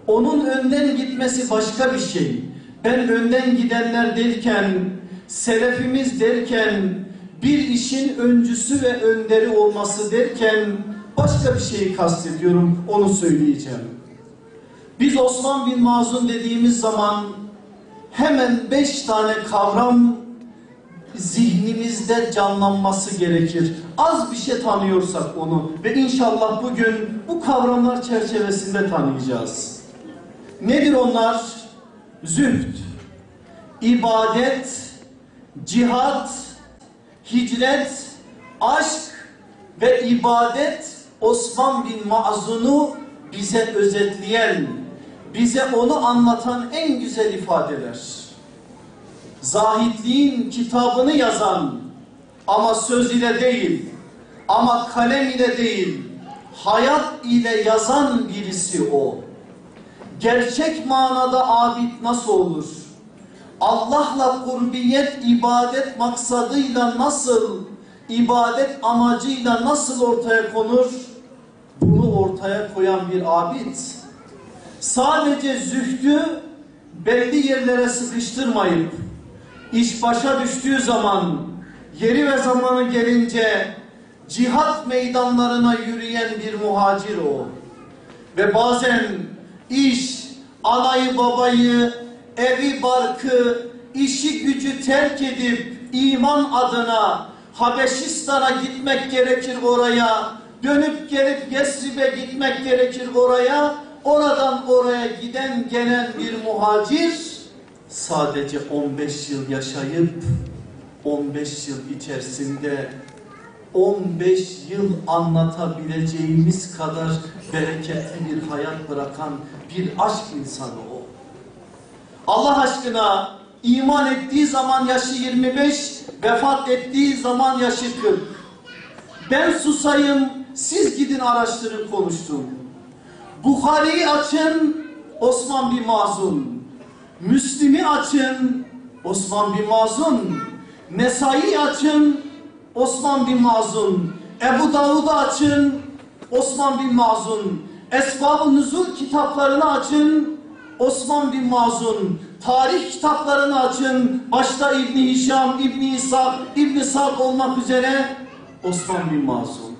Onun önden gitmesi başka bir şey. Ben önden gidenler derken, selefimiz derken, bir işin öncüsü ve önderi olması derken başka bir şeyi kastediyorum, onu söyleyeceğim. Biz Osman bin Mazun dediğimiz zaman hemen 5 tane kavram zihnimizde canlanması gerekir. Az bir şey tanıyorsak onu ve inşallah bugün bu kavramlar çerçevesinde tanıyacağız. Nedir onlar? Zühd, ibadet, cihat, hicret, aşk ve ibadet Osman bin Mazun'u bize özetleyen, bize onu anlatan en güzel ifadeler. Zahitliğin kitabını yazan ama söz ile değil, ama kalem ile değil, hayat ile yazan birisi o. Gerçek manada abid nasıl olur? Allah'la kurbiyet, ibadet maksadıyla nasıl, ibadet amacıyla nasıl ortaya konur? Bunu ortaya koyan bir abid. Sadece zühdü belli yerlere sıkıştırmayıp, iş başa düştüğü zaman, yeri ve zamanı gelince cihat meydanlarına yürüyen bir muhacir o. Ve bazen iş, anayı babayı, evi barkı, işi gücü terk edip iman adına Habeşistan'a gitmek gerekir oraya, dönüp gelip Yesrib'e gitmek gerekir oraya, oradan oraya giden gelen bir muhacir sadece 15 yıl yaşayıp 15 yıl içerisinde 15 yıl anlatabileceğimiz kadar bereketli bir hayat bırakan bir aşk insanı o. Allah aşkına iman ettiği zaman yaşı 25, vefat ettiği zaman yaşı 40. Ben susayım, siz gidin araştırın, konuşun. Buhari'yi açın, Osman bin Mazun. Müslim'i açın, Osman bin Mazun. Nesai'yi açın, Osman bin Mazun. Ebu Davud'u açın, Osman bin Mazun. Esbab-ı Nüzul kitaplarını açın, Osman bin Mazun. Tarih kitaplarını açın, başta İbn-i Hişam, İbn-i İshak, İbn-i Sa'd olmak üzere Osman bin Mazun.